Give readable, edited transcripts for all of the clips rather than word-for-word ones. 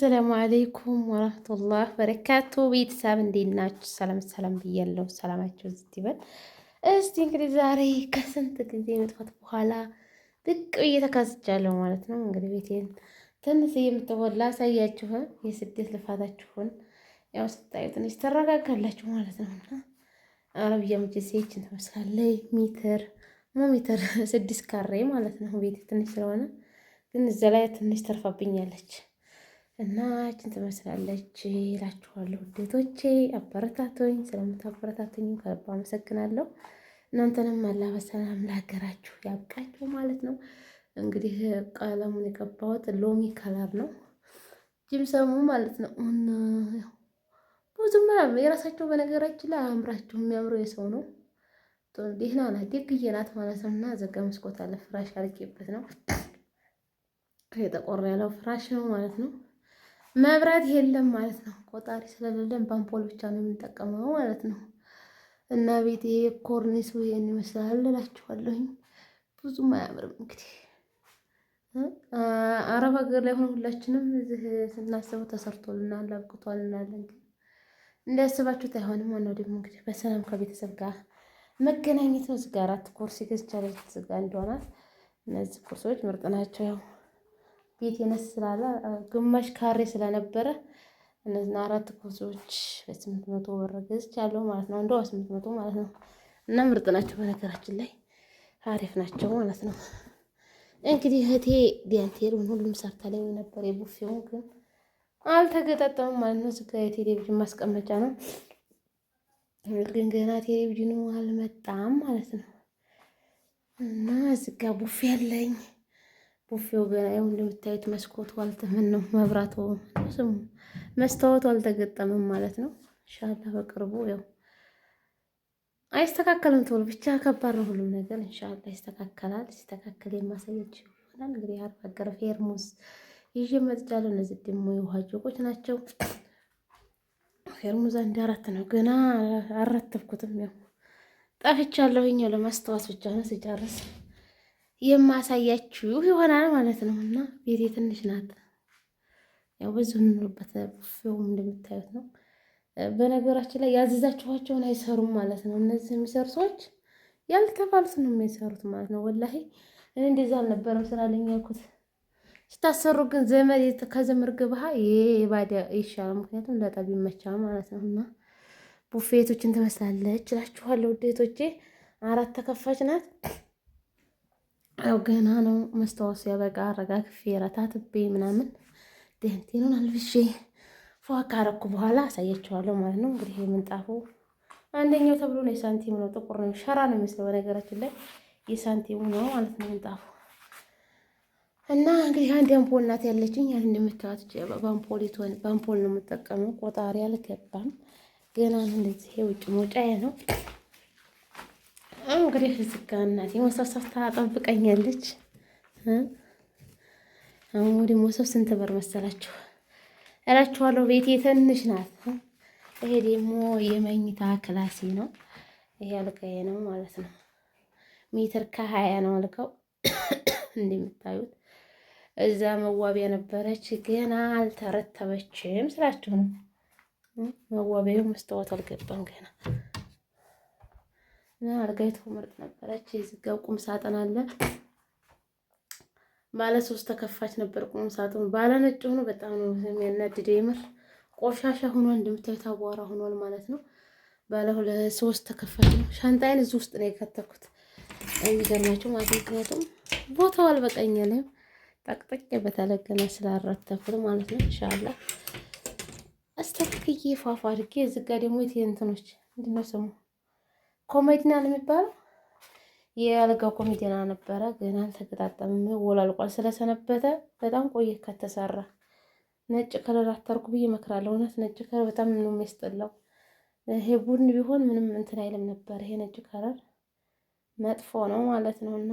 አሰላሙ አለይኩም ወራህመቱላህ በረካቱ። ቤተሰብ እንዴት ናችሁ? ሰላም ሰላም ብያለሁ። ሰላማችሁ እዚህ ይበል። እስቲ እንግዲህ ዛሬ ከስንት ጊዜ መጥፋት በኋላ ብቅ ብዬ ተከስቻለሁ ማለት ነው። እንግዲህ ቤቴን ትንሽ የምትሞላ አሳያችሁ የስደት ልፋታችሁን ያው ስታዩ ትንሽ ተረጋጋላችሁ ማለት ነው። እና አረብያ መጅሴችን ትመስላለች ሜትር 6 ካሬ ማለት ነው። ቤቴ ትንሽ ስለሆነ ግን እዛ ላይ ትንሽ ተርፋብኛለች እና እችን ትመስላለች እላችኋለሁ። ውዴቶቼ አበረታቶኝ ስለምታበረታቶኝ ከልብ አመሰግናለሁ። እናንተንም አላህ በሰላም ለሀገራችሁ ያብቃችሁ ማለት ነው። እንግዲህ ቀለሙን የቀባሁት ሎሚ ከለር ነው፣ ጅምሰሙ ማለት ነው። ብዙም የራሳቸው በነገራችን ላይ አያምራችሁ፣ የሚያምረው የሰው ነው። ደህና ናት፣ ደግዬ ናት ማለት ነው። እና ዘጋ መስኮት አለ፣ ፍራሽ አድርጌበት ነው። የጠቆር ያለው ፍራሽ ነው ማለት ነው። መብራት የለም ማለት ነው። ቆጣሪ ስለሌለን በአምፖል ብቻ ነው የምንጠቀመው ማለት ነው። እና ቤቴ ኮርኒሱ ይሄን ይመስላል እላችኋለሁኝ። ብዙም አያምርም እንግዲህ አረብ ሀገር ላይ ሆነ ሁላችንም እዚህ ስናስበው ተሰርቶልናል አብቅቷል እንላለን። ግን እንዳያስባችሁት አይሆንም። ዋናው ደግሞ እንግዲህ በሰላም ከቤተሰብ ጋር መገናኘት ነው። እዚህ ጋር 4 ኩርሲ ገዝቻለሁ። እዚህ ጋር እንደሆናት እነዚህ ኩርሲዎች ምርጥ ናቸው። ያው ቤት የነስ ስላለ ግማሽ ካሬ ስለነበረ እነዚህን 4 ኩርሲዎች በ800 ብር ገዝቻለሁ ማለት ነው። እንደው 800 ማለት ነው። እና ምርጥ ናቸው በነገራችን ላይ አሪፍ ናቸው ማለት ነው። እንግዲህ እህቴ ዲያንቴሩን ሁሉም ሰርታ ላይ ነበር። የቡፌው ግን አልተገጣጠመም ማለት ነው። እዚህ ጋር የቴሌቪዥን ማስቀመጫ ነው፣ ግን ገና ቴሌቪዥኑ አልመጣም ማለት ነው። እና እዚህ ጋር ቡፌ አለኝ። ቡፌው ገና ይኸው እንደምታዩት መስኮቱ አልተመን ነው፣ መብራቱ ስሙ መስታወቱ አልተገጠመም ማለት ነው። ኢንሻአላህ በቅርቡ ያው አይስተካከልም ቶሎ ብቻ ከባድ ነው ሁሉም ነገር። ኢንሻአላህ ይስተካከላል። ሲስተካከል የማሳያችሁ ይሆናል። እንግዲህ አርባ ሀገር ፌርሙስ ይዤ መጥቻለሁ። እነዚህ ደግሞ የውሃ ጆቆች ናቸው። ፌርሙዝ 1 4 ነው፣ ገና አልረተብኩትም። ያው ጠፍቻለሁኝ። ለማስታወስ ብቻ ነው፣ ሲጨርስ የማሳያችሁ ይሆናል ማለት ነው። እና ቤቴ ትንሽ ናት። ያው ብዙ እንኖርበት ቡፌውም እንደምታዩት ነው። በነገራችን ላይ ያዘዛችኋቸውን አይሰሩም ማለት ነው። እነዚህ የሚሰሩ ሰዎች ያልተባሉት ነው የሚሰሩት ማለት ነው። ወላሂ እኔ እንደዛ አልነበረም ስላለኝ ያልኩት። ስታሰሩ ግን ዘመድ ከዘመድ ግብሃ የባዳ ይሻላል፣ ምክንያቱም ለጠብ ይመቻል ማለት ነው። እና ቡፌቶችን ትመስላለች እላችኋለሁ ውዴቶቼ። 4 ተከፋች ናት። ያው ገና ነው መስታወሱ ያበቃ አረጋግፌ ረታትቤ ምናምን ደንቴኑን አልብሼ ፏ ካረኩ በኋላ አሳያችኋለሁ ማለት ነው። እንግዲህ ምንጣፉ አንደኛው ተብሎ ነው፣ የሳንቲም ነው፣ ጥቁር ነው፣ ሸራ ነው የሚመስለው በነገራችን ላይ የሳንቲሙ ነው ማለት ነው ምንጣፉ። እና እንግዲህ አንድ አምፖል ናት ያለችኝ። ያን እንደምታዩት በአምፖል ነው የምጠቀመው። ቆጣሪ አልገባም ገና ነው። እንደዚህ የውጭ መውጫዬ ነው። እንግዲህ እዚህ ጋር እናቴ መሰብሰብታ ጠብቀኛለች። አሁን ደግሞ ሰው ስንት ብር መሰላችሁ እላችኋለሁ። ቤቴ ትንሽ ናት። ይሄ ደግሞ የመኝታ ክላሴ ነው። ይሄ አልጋዬ ነው ማለት ነው። ሜትር ከ20 ነው አልጋው እንደምታዩት። እዛ መዋቢያ ነበረች ገና አልተረተበችም ስላችሁ ነው። መዋቢያው መስታወት አልገባም ገና። አልጋይቱ ምርጥ ነበረች። እዚህ ጋር ቁም ሳጥን አለ። ባለ 3 ተከፋች ነበር ቁም ሳጥኑ። ባለ ነጭ ሆኖ በጣም ነው የሚያናድደው። የምር ቆሻሻ ሆኗል፣ እንደምታዩት አቧራ ሆኗል ማለት ነው። ባለ 3 ተከፋች ነው። ሻንጣዬን እዚህ ውስጥ ነው የከተኩት የሚገርማችሁ ማለት ነው። ምክንያቱም ቦታው አልበቃኝም። ጠቅጥቅ በተለገነ ስላረተኩት ማለት ነው። ኢንሻአላህ አስተካክዬ ፏፏ አድርጌ እዚህ ጋር ደግሞ እንትኖች ምንድን ነው ስሙ ኮሜዲና ነው የሚባለው። የአልጋው ኮሜዲና ነበረ ግን አልተገጣጠመም፣ ወላልቋል ስለሰነበተ። በጣም ቆየ ከተሰራ። ነጭ ከለር አታርጉ ብዬ እመክራለሁ። እውነት ነጭ ከለር በጣም ነው የሚያስጠላው። ይሄ ቡኒ ቢሆን ምንም እንትን አይልም ነበር። ይሄ ነጭ ከለር መጥፎ ነው ማለት ነው። እና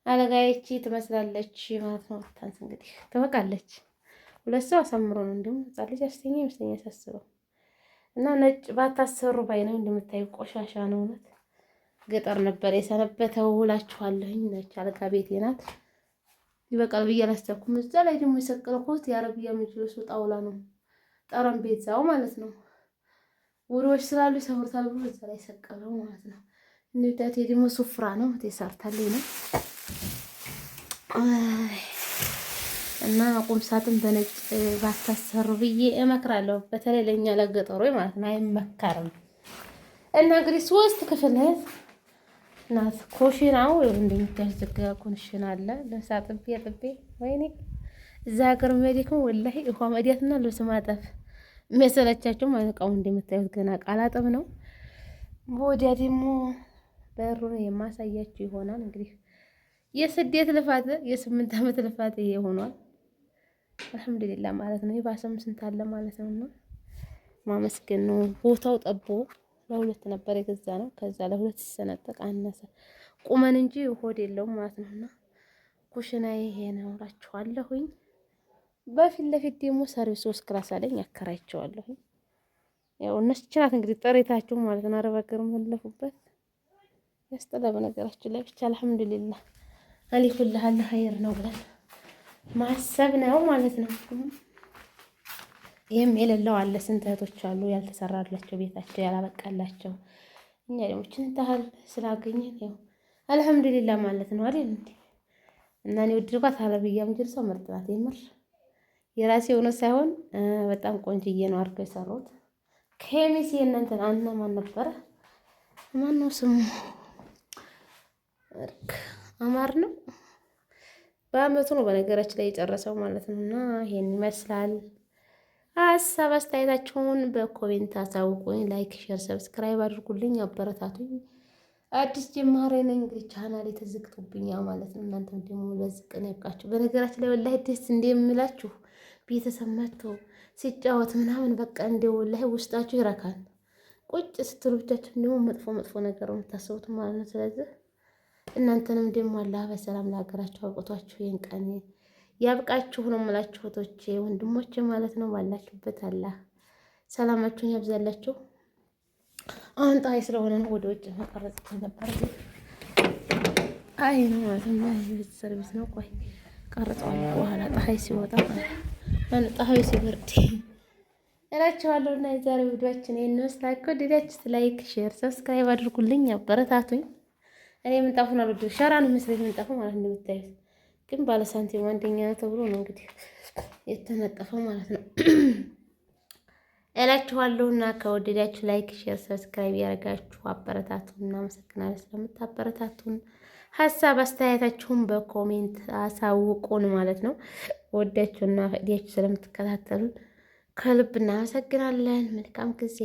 አልጋይቺ ትመስላለች ማለት ነው። ታንስ እንግዲህ ትበቃለች። 2 ሰው አሳምሮ ነው እንዲሁም ህጻን ልጅ አስተኛ ይመስለኛል ሳስበው። እና ነጭ ባታሰሩ ባይ ነው። እንደምታዩ ቆሻሻ ነው እውነት። ገጠር ነበር የሰነበተው እላችኋለሁኝ። ነጭ አልጋ ቤቴ ናት። ይበቃል ብዬ አላሰብኩም። እዛ ላይ ደግሞ የሰቀልኩት የአረብያ መጅሊሱ ጣውላ ነው፣ ጠረጴዛው ማለት ነው። ውሎች ስላሉ ይሰሩታል ብሎ እዛ ላይ ሰቀለው ማለት ነው። እንዴት ደግሞ ሱፍራ ነው ተሰርታለኝ ነው እና ቁም ሳጥን በነጭ ባታሰሩ ብዬ እመክራለሁ። በተለይ ለእኛ ለገጠሩ ማለት ነው አይመከርም። እና እንግዲህ 3 ክፍል ናት ኮሽናው እንደምታስዘጋ ኮሽና አለ። ለሳጥቤ ጥቤ ወይኔ እዛ ሀገር መዲክም ወላሂ ውሃ መዲያትና ልብስ ማጠፍ የሚያሰለቻቸው ማለት እቃው እንደምታዩት ገና ቃላጥም ነው። ወዲያ ደግሞ በሩ የማሳያችሁ ይሆናል። እንግዲህ የስደት ልፋት የ8 ዓመት ልፋት ይሄ ሆኗል። አልሐምዱሊላህ ማለት ነው። የባሰም ስንት አለ ማለት ነውና ማመስገን ነው። ቦታው ጠቦ ለ2 ነበር የገዛ ነው። ከዛ ለ2 ሲሰነጠቅ አነሰ ቁመን እንጂ ሆድ የለውም ማለት ነውና ኩሽና ይሄ ነው እላችኋለሁኝ። በፊት ለፊት ደግሞ ሰርቪስ 3 ክላስ አለኝ አከራይቼዋለሁኝ። ያው እነሱ ችናት እንግዲህ ጠሬታችሁ ማለት ነው። አረብ ሀገር መለፉበት ያስጠላ። በነገራችን ላይ ብቻ አልሐምዱሊላህ አሊኩልህ አለ ኸይር ነው ብለን ማሰብ ነው ማለት ነው። ይሄም የሌለው አለ። ስንት እህቶች አሉ ያልተሰራላቸው ቤታቸው ያላበቃላቸው። እኛ ደግሞ ችንታህል ስላገኘን ያው አልሐምዱሊላህ ማለት ነው አይደል እንዴ? እና እኔ ወድርኳት አረብያ ምጅል ሰው ምርጥ ናት። የምር የራሴ ሆኖ ሳይሆን በጣም ቆንጅዬ ነው አድርገው የሰሩት። ከሚሴ እናንተን አና ማን ነበረ ማን ነው ስሙ? አማር ነው። በአመቱ ነው በነገራችን ላይ የጨረሰው ማለት ነው። እና ይሄን ይመስላል። ሀሳብ አስተያየታችሁን በኮሜንት አሳውቁኝ። ላይክ፣ ሼር፣ ሰብስክራይብ አድርጉልኝ፣ አበረታቱኝ። አዲስ ጀማሪ ነኝ እንግዲህ ቻናሌ ተዘግቶብኛል ማለት ነው። እናንተም ደግሞ ለዚህ ቀን ያብቃችሁ። በነገራችን ላይ ወላሂ ደስ እንደምላችሁ ቤተሰብ መጥቶ ሲጫወት ምናምን በቃ እንደው ወላሂ ውስጣችሁ ይረካል። ቁጭ ስትሉ ብቻችሁን ደግሞ መጥፎ መጥፎ ነገር የምታስቡት ማለት ነው። ስለዚህ እናንተንም ደግሞ አላህ በሰላም ለሀገራችሁ አብቅቷችሁ ይሄን ቀን ያብቃችሁ ነው የምላችሁ እህቶቼ ወንድሞቼ ማለት ነው። ባላችሁበት አላህ ሰላማችሁን ያብዛላችሁ። አሁን ፀሐይ ስለሆነ ነው ወደ ውጭ መቀረጽ ነበር። አይ ነው ማለት ነው። የቤት ሰርቪስ ነው። ቆይ ቀርጸዋል በኋላ ፀሐይ ሲወጣ ማለት ፀሐይ ሲበርድ እላችኋለሁ። እና የዛሬ ቪዲዮአችን ይሄን መስላል። ከወደዳችሁት ላይክ፣ ሼር፣ ሰብስክራይብ አድርጉልኝ፣ አበረታቱኝ። እኔ ምንጣፉን አልወደድኩም። ሸራ ነው መስለኝ ምንጣፉ ማለት እንደምታዩት ግን ባለ ሳንቲም አንደኛ ተብሎ ነው እንግዲህ የተነጠፈው ማለት ነው እላችኋለሁና ከወደዳችሁ ላይክ፣ ሼር፣ ሰብስክራይብ ያደርጋችሁ አበረታቱን። እናመሰግናለን ስለምታበረታቱን። ሀሳብ አስተያየታችሁን በኮሜንት አሳውቁን ማለት ነው። ወዳችሁና ፈቅዳችሁ ስለምትከታተሉን ከልብ እናመሰግናለን። መልካም ጊዜ።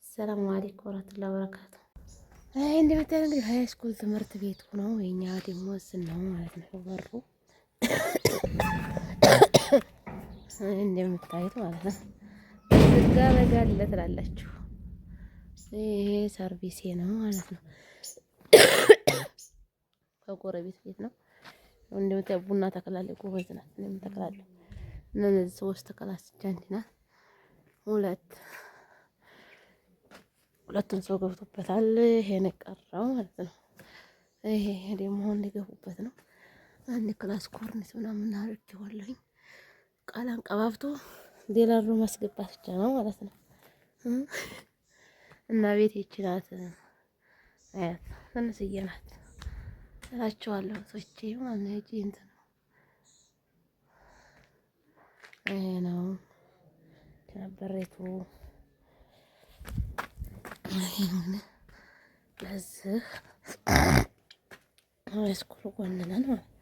ሰላም አለይኩም ወራህመቱላሂ ወበረካቱ። እንደምታዩት እንግዲህ ሃይ ስኩል ትምህርት ቤቱ ነው። የኛ ደግሞ እዚህ ነው ማለት ነው በሩ እንደምታዩት ማለት ነው። ዝጋ በጋለ ትላላችሁ። ይሄ ሰርቪሴ ነው ማለት ነው። ከጎረቤት ቤት ነው። እንደምታዩት ቡና ተከላለች። ጎበዝ ናት። እኔም ተከላለሁ። እነዚህ 3 ክላስ ጃንዲ ናት። ሁለቱን ሰው ገብቶበታል። ይሄን ቀረው ማለት ነው። ይሄ ደግሞ እንዲገቡበት ነው። አንድ ክላስ ኮርኒስ ምናምን አድርጌዋለሁኝ። ቃል አንቀባብቶ ዴላሩ ማስገባት ብቻ ነው ማለት ነው። እና ቤት ይችላል አያት ትንሽዬ ናት እላቸዋለሁ። ሶቼ ማለት ነው። እንትን ይሄ ነው ነበሬቱ ይሄን ለዚህ ስኩል ጎንነን ማለት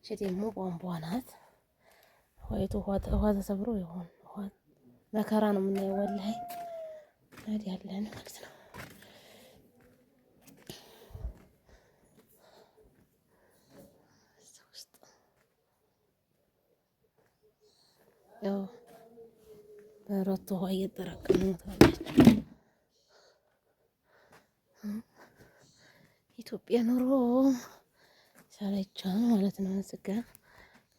እቺ ደግሞ ቧንቧ ናት። ወይቱ ውሃ ተሰብሮ ይሆን ውሃ መከራ ነው የምናየው ወላሂ ናዲ ያለን ማለት ነው። ውስጥ ያው በሮቶ ውሃ እየተጠራቀመ ነው ታውቃላችሁ። ኢትዮጵያ ኑሮ ሰለቻን ማለት ነው። እዚጋ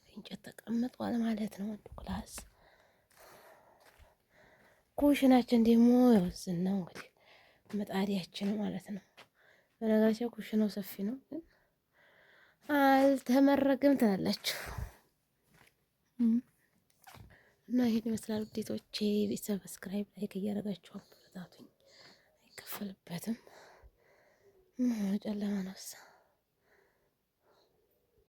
እንጨት ተቀምጧል ማለት ነው። አንዱ ክላስ ኩሽናችን ደግሞ ያው እዚህ ነው እንግዲህ ምጣዳችን ማለት ነው። በነገራችን ኩሽናው ሰፊ ነው ግን አልተመረገም ትላላችሁ። እና ይሄን ይመስላል ውዴቶቼ። ሰብስክራይብ ላይክ እያደረጋችሁ አበረታቱኝ። አይከፈልበትም። ጨለማ ነውሳ